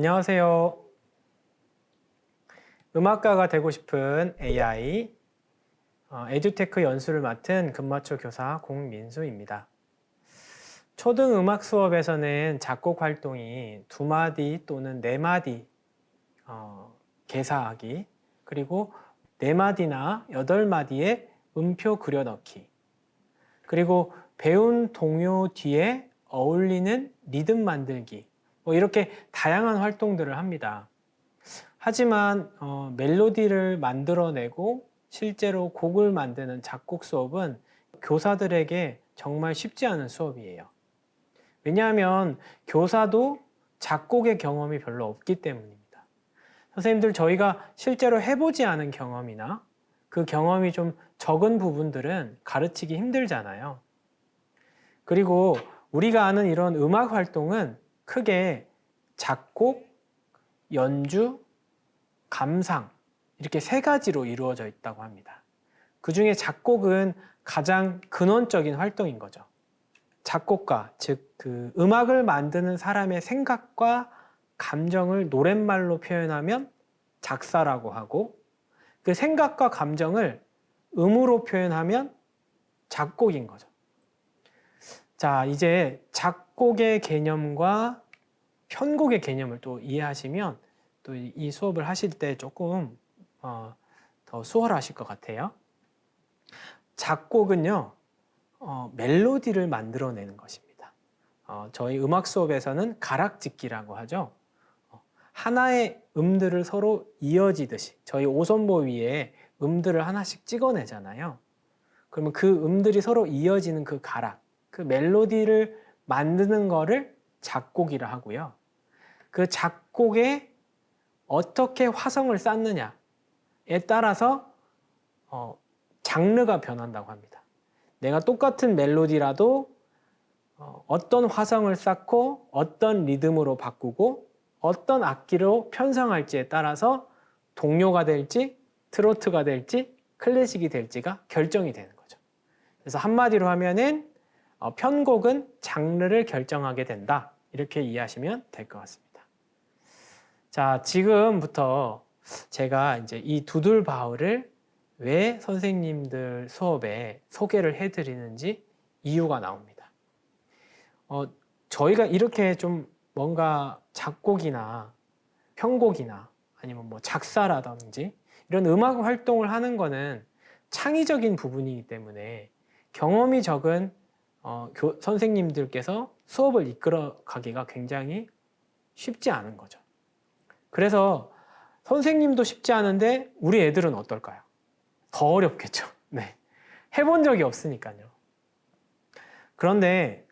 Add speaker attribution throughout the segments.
Speaker 1: 안녕하세요. 음악가가 되고 싶은 AI 에듀테크 연수를 맡은 금마초 교사 공민수입니다. 초등 음악 수업에서는 작곡 활동이 2마디 또는 4마디 개사하기, 그리고 4마디나 8마디의 음표 그려넣기, 그리고 배운 동요 뒤에 어울리는 리듬 만들기, 이렇게 다양한 활동들을 합니다. 하지만 멜로디를 만들어내고 실제로 곡을 만드는 작곡 수업은 교사들에게 정말 쉽지 않은 수업이에요. 왜냐하면 교사도 작곡의 경험이 별로 없기 때문입니다. 선생님들, 저희가 실제로 해보지 않은 경험이나 그 경험이 좀 적은 부분들은 가르치기 힘들잖아요. 그리고 우리가 아는 이런 음악 활동은 크게 작곡, 연주, 감상, 이렇게 3가지로 이루어져 있다고 합니다. 그 중에 작곡은 가장 근원적인 활동인 거죠. 작곡가, 즉 그 음악을 만드는 사람의 생각과 감정을 노랫말로 표현하면 작사라고 하고, 그 생각과 감정을 음으로 표현하면 작곡인 거죠. 자, 이제 작곡의 개념과 편곡의 개념을 또 이해하시면 또 이 수업을 하실 때 조금 더 수월하실 것 같아요. 작곡은요, 멜로디를 만들어내는 것입니다. 저희 음악 수업에서는 가락짓기라고 하죠. 하나의 음들을 서로 이어지듯이 저희 오선보 위에 음들을 하나씩 찍어내잖아요. 그러면 그 음들이 서로 이어지는 그 가락, 그 멜로디를 만드는 거를 작곡이라 하고요. 그 작곡에 어떻게 화성을 쌓느냐에 따라서 장르가 변한다고 합니다. 내가 똑같은 멜로디라도 어떤 화성을 쌓고 어떤 리듬으로 바꾸고 어떤 악기로 편성할지에 따라서 동요가 될지 트로트가 될지 클래식이 될지가 결정이 되는 거죠. 그래서 한마디로 하면은 편곡은 장르를 결정하게 된다, 이렇게 이해하시면 될 것 같습니다. 자, 지금부터 제가 이제 이 두들바흐를 왜 선생님들 수업에 소개를 해드리는지 이유가 나옵니다. 저희가 이렇게 좀 뭔가 작곡이나 편곡이나 아니면 뭐 작사라든지 이런 음악 활동을 하는 거는 창의적인 부분이기 때문에 경험이 적은 선생님들께서 수업을 이끌어 가기가 굉장히 쉽지 않은 거죠. 그래서 선생님도 쉽지 않은데 우리 애들은 어떨까요? 더 어렵겠죠. 네. 해본 적이 없으니까요. 그런데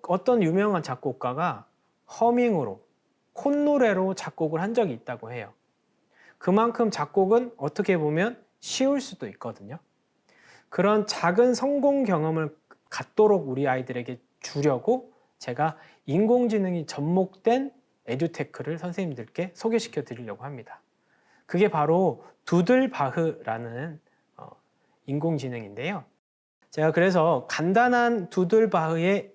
Speaker 1: 어떤 유명한 작곡가가 허밍으로, 콧노래로 작곡을 한 적이 있다고 해요. 그만큼 작곡은 어떻게 보면 쉬울 수도 있거든요. 그런 작은 성공 경험을 갖도록 우리 아이들에게 주려고 제가 인공지능이 접목된 에듀테크를 선생님들께 소개시켜 드리려고 합니다. 그게 바로 두들바흐라는 인공지능인데요. 제가 그래서 간단한 두들바흐의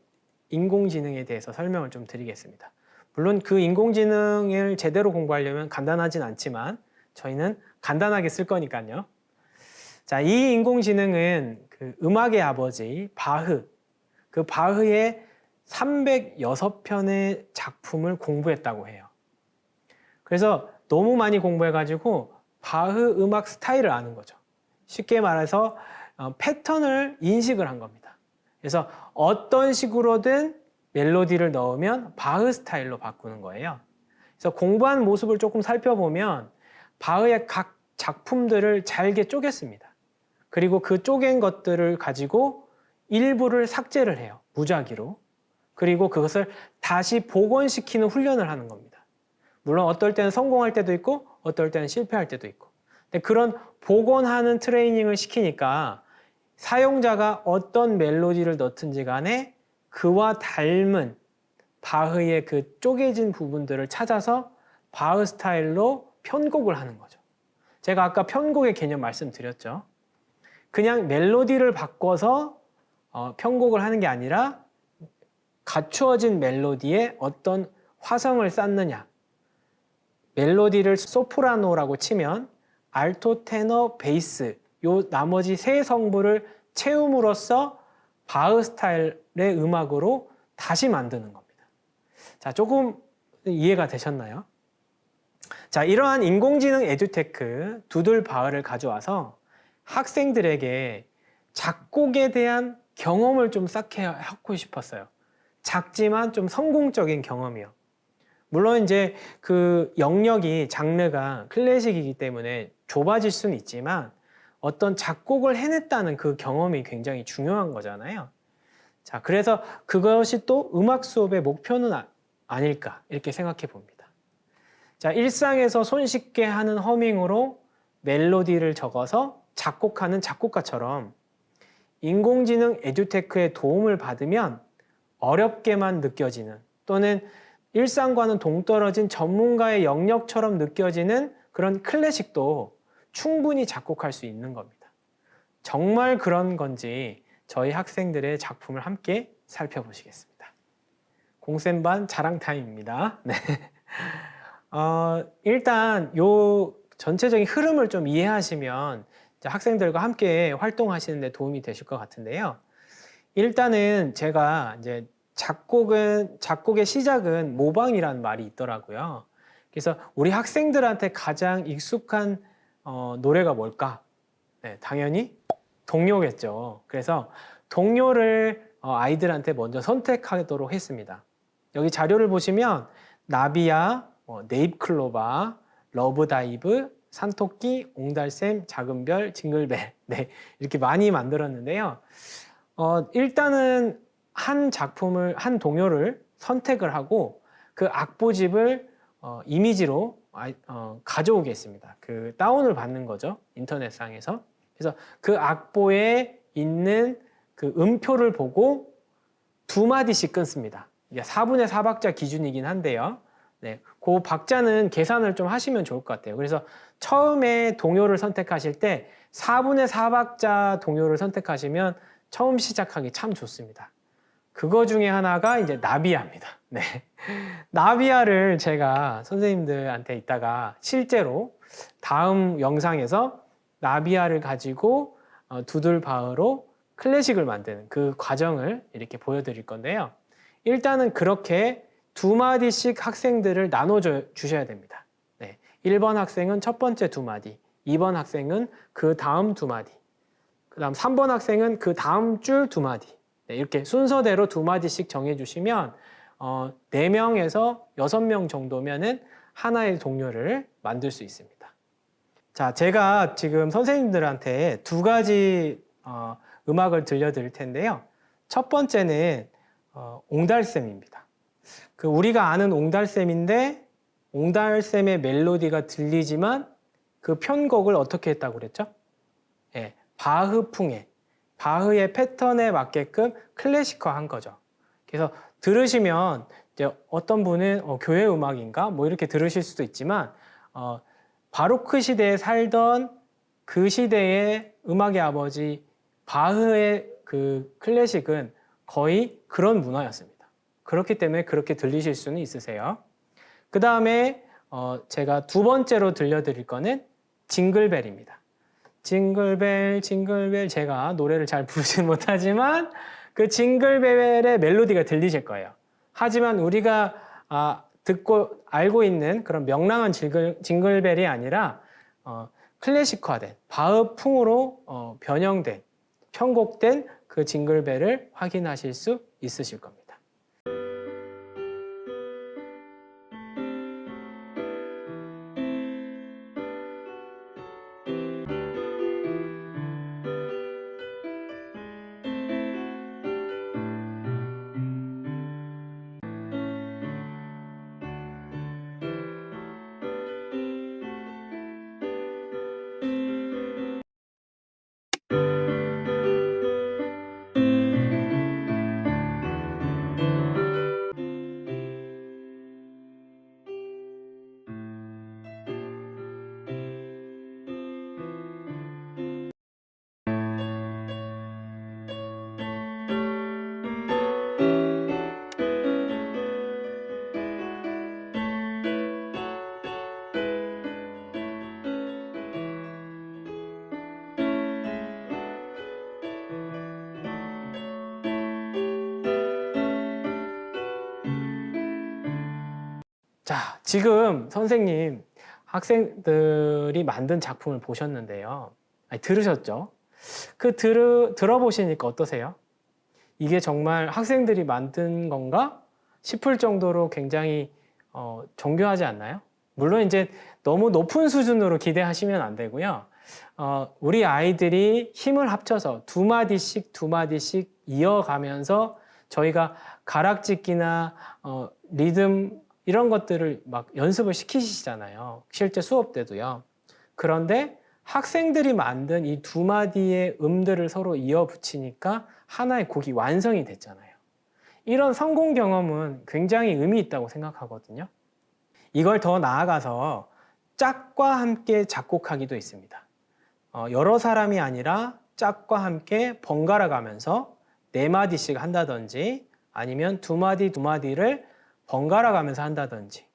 Speaker 1: 인공지능에 대해서 설명을 좀 드리겠습니다. 물론 그 인공지능을 제대로 공부하려면 간단하진 않지만 저희는 간단하게 쓸 거니까요. 자, 이 인공지능은 그 음악의 아버지 바흐, 그 바흐의 306편의 작품을 공부했다고 해요. 그래서 너무 많이 공부해가지고 바흐 음악 스타일을 아는 거죠. 쉽게 말해서 패턴을 인식을 한 겁니다. 그래서 어떤 식으로든 멜로디를 넣으면 바흐 스타일로 바꾸는 거예요. 그래서 공부한 모습을 조금 살펴보면 바흐의 각 작품들을 잘게 쪼갰습니다. 그리고 그 쪼갠 것들을 가지고 일부를 삭제를 해요. 무작위로. 그리고 그것을 다시 복원시키는 훈련을 하는 겁니다. 물론 어떨 때는 성공할 때도 있고 어떨 때는 실패할 때도 있고. 근데 그런 복원하는 트레이닝을 시키니까 사용자가 어떤 멜로디를 넣든지 간에 그와 닮은 바흐의 그 쪼개진 부분들을 찾아서 바흐 스타일로 편곡을 하는 거죠. 제가 아까 편곡의 개념 말씀드렸죠. 그냥 멜로디를 바꿔서 편곡을 하는 게 아니라 갖추어진 멜로디에 어떤 화성을 쌓느냐, 멜로디를 소프라노라고 치면 알토, 테너, 베이스 요 나머지 세 성부를 채움으로써 바흐 스타일의 음악으로 다시 만드는 겁니다. 자, 조금 이해가 되셨나요? 자, 이러한 인공지능 에듀테크 두들 바흐를 가져와서 학생들에게 작곡에 대한 경험을 좀 쌓게 하고 싶었어요. 작지만 좀 성공적인 경험이요. 물론 이제 그 영역이 장르가 클래식이기 때문에 좁아질 수는 있지만 어떤 작곡을 해냈다는 그 경험이 굉장히 중요한 거잖아요. 자, 그래서 그것이 또 음악 수업의 목표는 아닐까 이렇게 생각해 봅니다. 자, 일상에서 손쉽게 하는 허밍으로 멜로디를 적어서 작곡하는 작곡가처럼 인공지능 에듀테크의 도움을 받으면 어렵게만 느껴지는 또는 일상과는 동떨어진 전문가의 영역처럼 느껴지는 그런 클래식도 충분히 작곡할 수 있는 겁니다. 정말 그런 건지 저희 학생들의 작품을 함께 살펴보시겠습니다. 공센반 자랑 타임입니다. 네. 일단 요 전체적인 흐름을 좀 이해하시면 학생들과 함께 활동하시는 데 도움이 되실 것 같은데요. 일단은 제가 이제 작곡의 시작은 모방이라는 말이 있더라고요. 그래서 우리 학생들한테 가장 익숙한 노래가 뭘까? 네, 당연히 동요겠죠. 그래서 동요를 아이들한테 먼저 선택하도록 했습니다. 여기 자료를 보시면 나비야, 네잎클로바, 러브다이브, 산토끼, 옹달샘, 작은별, 징글벨 네, 이렇게 많이 만들었는데요. 일단은 한 동요를 선택을 하고 그 악보집을 이미지로 가져오겠습니다. 그 다운을 받는 거죠. 인터넷상에서. 그래서 그 악보에 있는 그 음표를 보고 두 마디씩 끊습니다. 이게 4분의 4박자 기준이긴 한데요. 네, 그 박자는 계산을 좀 하시면 좋을 것 같아요. 그래서 처음에 동요를 선택하실 때 4분의 4박자 동요를 선택하시면 처음 시작하기 참 좋습니다. 그거 중에 하나가 이제 나비야입니다. 네. 나비야를 제가 선생님들한테 이따가 실제로 다음 영상에서 나비야를 가지고 두들바흐로 클래식을 만드는 그 과정을 이렇게 보여드릴 건데요. 일단은 그렇게 두 마디씩 학생들을 나눠 주셔야 됩니다. 네. 1번 학생은 첫 번째 두 마디, 2번 학생은 그 다음 두 마디, 그 다음 3번 학생은 그 다음 줄 두 마디. 네, 이렇게 순서대로 두 마디씩 정해주시면 4명에서 6명 정도면은 하나의 동요를 만들 수 있습니다. 자, 제가 지금 선생님들한테 두 가지 음악을 들려드릴 텐데요. 첫 번째는 옹달샘입니다. 그 우리가 아는 옹달샘인데 옹달샘의 멜로디가 들리지만 그 편곡을 어떻게 했다고 그랬죠? 예, 바흐풍의 바흐의 패턴에 맞게끔 클래식화한 거죠. 그래서 들으시면 이제 어떤 분은 교회 음악인가 뭐 이렇게 들으실 수도 있지만 바로크 시대에 살던 그 시대의 음악의 아버지 바흐의 그 클래식은 거의 그런 문화였습니다. 그렇기 때문에 그렇게 들리실 수는 있으세요. 그 다음에 제가 두 번째로 들려드릴 거는 징글벨입니다. 징글벨 징글벨 제가 노래를 잘 부르지는 못하지만 그 징글벨의 멜로디가 들리실 거예요. 하지만 우리가 듣고 알고 있는 그런 명랑한 징글벨이 아니라 클래식화된 바흐풍으로 변형된 편곡된 그 징글벨을 확인하실 수 있으실 겁니다. 자, 지금 선생님 학생들이 만든 작품을 보셨는데요. 아니, 들으셨죠? 들어보시니까 어떠세요? 이게 정말 학생들이 만든 건가 싶을 정도로 굉장히 정교하지 않나요? 물론 이제 너무 높은 수준으로 기대하시면 안 되고요. 우리 아이들이 힘을 합쳐서 두 마디씩 이어가면서 저희가 가락짓기나 리듬 이런 것들을 막 연습을 시키시잖아요. 실제 수업 때도요. 그런데 학생들이 만든 이 두 마디의 음들을 서로 이어 붙이니까 하나의 곡이 완성이 됐잖아요. 이런 성공 경험은 굉장히 의미 있다고 생각하거든요. 이걸 더 나아가서 짝과 함께 작곡하기도 있습니다. 여러 사람이 아니라 짝과 함께 번갈아 가면서 네 마디씩 한다든지 아니면 두 마디를 번갈아 가면서 한다든지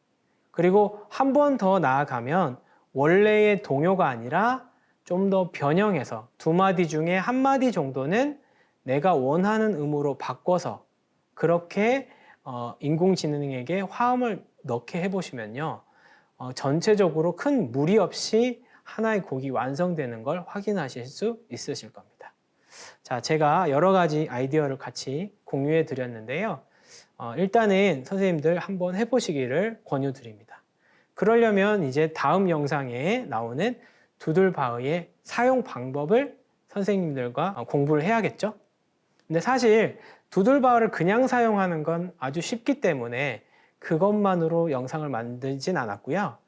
Speaker 1: 그리고 한 번 더 나아가면 원래의 동요가 아니라 좀 더 변형해서 두 마디 중에 한 마디 정도는 내가 원하는 음으로 바꿔서 그렇게 인공지능에게 화음을 넣게 해보시면요. 전체적으로 큰 무리 없이 하나의 곡이 완성되는 걸 확인하실 수 있으실 겁니다. 자, 제가 여러 가지 아이디어를 같이 공유해 드렸는데요. 일단은 선생님들 한번 해보시기를 권유드립니다. 그러려면 이제 다음 영상에 나오는 두들바흐의 사용 방법을 선생님들과 공부를 해야겠죠? 근데 사실 두들바흐를 그냥 사용하는 건 아주 쉽기 때문에 그것만으로 영상을 만들진 않았고요.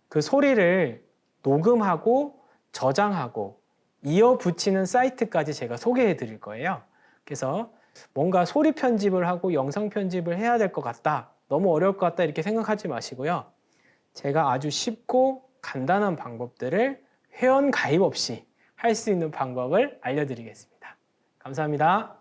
Speaker 1: 그 소리를 녹음하고 저장하고 이어 붙이는 사이트까지 제가 소개해 드릴 거예요. 그래서 뭔가 소리 편집을 하고 영상 편집을 해야 될 것 같다. 너무 어려울 것 같다. 이렇게 생각하지 마시고요. 제가 아주 쉽고 간단한 방법들을 회원 가입 없이 할 수 있는 방법을 알려드리겠습니다. 감사합니다.